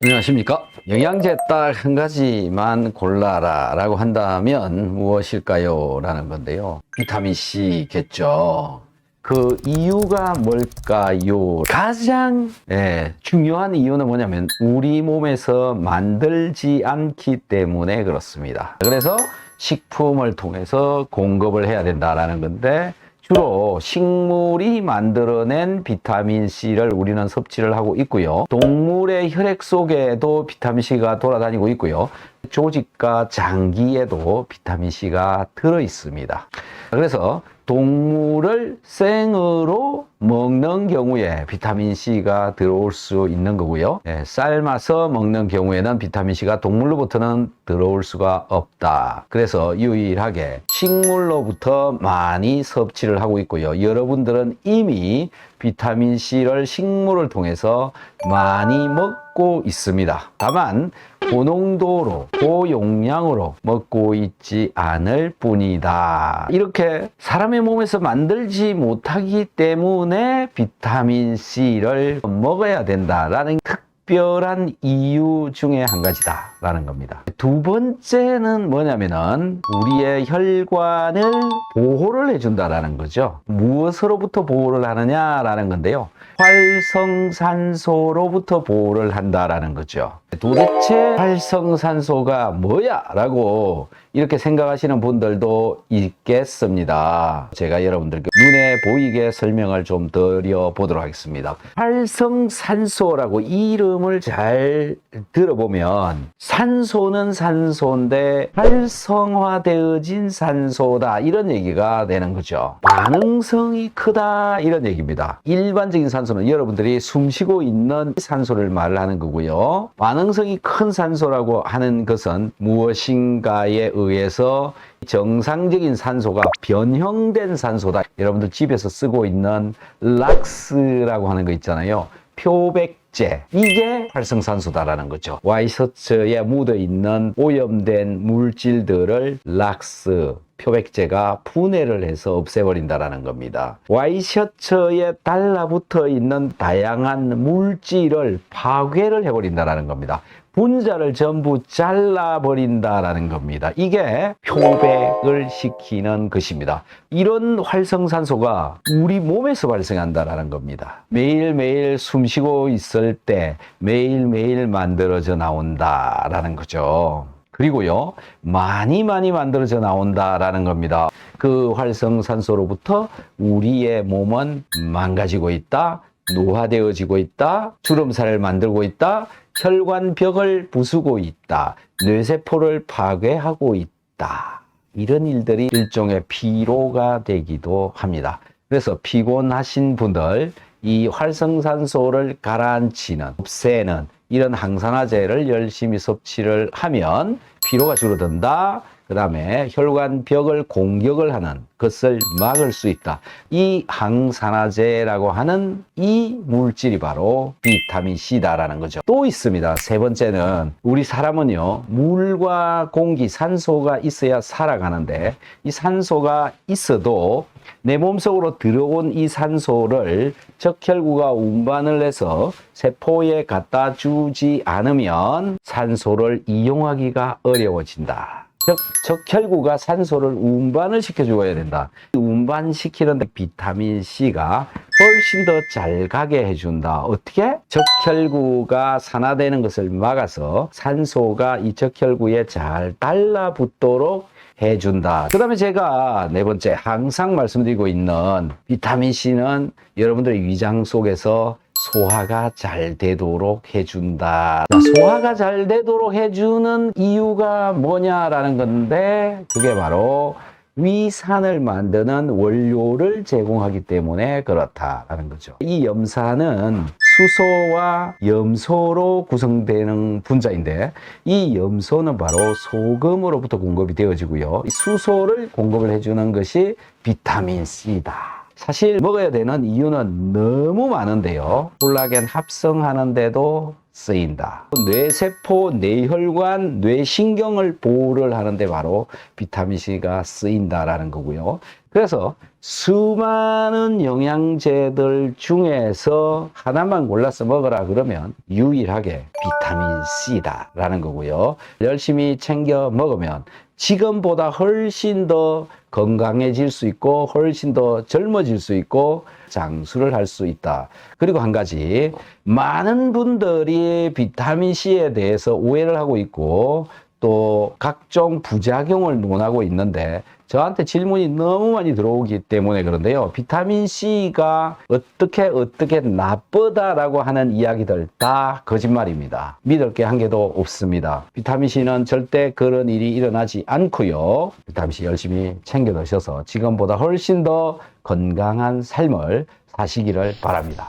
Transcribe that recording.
안녕하십니까? 영양제 딱 한 가지만 골라라 라고 한다면 무엇일까요? 라는 건데요. 비타민C겠죠. 그 이유가 뭘까요? 가장 중요한 이유는 뭐냐면 우리 몸에서 만들지 않기 때문에 그렇습니다. 그래서 식품을 통해서 공급을 해야 된다라는 건데, 주로 식물이 만들어낸 비타민C를 우리는 섭취를 하고 있고요. 동물의 혈액 속에도 비타민C가 돌아다니고 있고요. 조직과 장기에도 비타민C가 들어 있습니다. 그래서 동물을 생으로 먹는 경우에 비타민C가 들어올 수 있는 거고요. 삶아서 먹는 경우에는 비타민C가 동물로부터는 들어올 수가 없다. 그래서 유일하게 식물로부터 많이 섭취를 하고 있고요. 여러분들은 이미 비타민C를 식물을 통해서 많이 먹고 있습니다. 다만 고농도로, 고용량으로 먹고 있지 않을 뿐이다. 이렇게 사람의 몸에서 만들지 못하기 때문에 비타민C를 먹어야 된다라는 특별한 이유 중에 한 가지다라는 겁니다. 두 번째는 뭐냐면은 우리의 혈관을 보호를 해준다라는 거죠. 무엇으로부터 보호를 하느냐라는 건데요. 활성산소로부터 보호를 한다라는 거죠. 도대체 활성산소가 뭐야? 라고 이렇게 생각하시는 분들도 있겠습니다. 제가 여러분들께 눈에 보이게 설명을 좀 드려보도록 하겠습니다. 활성산소라고 이름을 잘 들어보면 산소는 산소인데 활성화되어진 산소다, 이런 얘기가 되는 거죠. 반응성이 크다, 이런 얘기입니다. 일반적인 산소는 여러분들이 숨쉬고 있는 산소를 말하는 거고요. 반응성이 큰 산소라고 하는 것은 무엇인가에 의해서 정상적인 산소가 변형된 산소다. 여러분들 집에서 쓰고 있는 락스라고 하는 거 있잖아요. 표백제, 이게 활성산소다라는 거죠. 와이셔츠에 묻어있는 오염된 물질들을 락스, 표백제가 분해를 해서 없애버린다라는 겁니다. 와이셔츠에 달라붙어 있는 다양한 물질을 파괴를 해버린다라는 겁니다. 분자를 전부 잘라버린다라는 겁니다. 이게 표백을 시키는 것입니다. 이런 활성산소가 우리 몸에서 발생한다라는 겁니다. 매일매일 숨쉬고 있을 때 매일매일 만들어져 나온다라는 거죠. 그리고요, 많이 만들어져 나온다라는 겁니다. 그 활성산소로부터 우리의 몸은 망가지고 있다, 노화되어지고 있다, 주름살을 만들고 있다, 혈관벽을 부수고 있다, 뇌세포를 파괴하고 있다. 이런 일들이 일종의 피로가 되기도 합니다. 그래서 피곤하신 분들, 이 활성산소를 가라앉히는, 없애는 이런 항산화제를 열심히 섭취를 하면 피로가 줄어든다. 그 다음에 혈관벽을 공격을 하는 것을 막을 수 있다. 이 항산화제라고 하는 이 물질이 바로 비타민C다라는 거죠. 또 있습니다. 세 번째는 우리 사람은요, 물과 공기, 산소가 있어야 살아가는데, 이 산소가 있어도 내 몸속으로 들어온 이 산소를 적혈구가 운반을 해서 세포에 갖다 주지 않으면 산소를 이용하기가 어려워진다. 즉, 적혈구가 산소를 운반을 시켜줘야 된다. 운반시키는 데 비타민C가 훨씬 더 잘 가게 해준다. 어떻게? 적혈구가 산화되는 것을 막아서 산소가 이 적혈구에 잘 달라붙도록 해준다. 그 다음에 제가 네 번째 항상 말씀드리고 있는 비타민C는 여러분들의 위장 속에서 소화가 잘 되도록 해준다. 소화가 잘 되도록 해주는 이유가 뭐냐라는 건데, 그게 바로 위산을 만드는 원료를 제공하기 때문에 그렇다라는 거죠. 이 염산은 수소와 염소로 구성되는 분자인데, 이 염소는 바로 소금으로부터 공급이 되어지고요. 이 수소를 공급을 해주는 것이 비타민C다. 사실 먹어야 되는 이유는 너무 많은데요. 콜라겐 합성하는 데도 쓰인다. 뇌세포, 뇌혈관, 뇌신경을 보호를 하는데 바로 비타민C가 쓰인다라는 거고요. 그래서 수많은 영양제들 중에서 하나만 골라서 먹어라 그러면 유일하게 비타민 C다라는 거고요. 열심히 챙겨 먹으면 지금보다 훨씬 더 건강해질 수 있고 훨씬 더 젊어질 수 있고 장수를 할 수 있다. 그리고 한 가지, 많은 분들이 비타민 C에 대해서 오해를 하고 있고 또 각종 부작용을 논하고 있는데 저한테 질문이 너무 많이 들어오기 때문에 그런데요. 비타민 C가 어떻게 나쁘다라고 하는 이야기들 다 거짓말입니다. 믿을 게 한 개도 없습니다. 비타민 C는 절대 그런 일이 일어나지 않고요. 비타민 C 열심히 챙겨 드셔서 지금보다 훨씬 더 건강한 삶을 사시기를 바랍니다.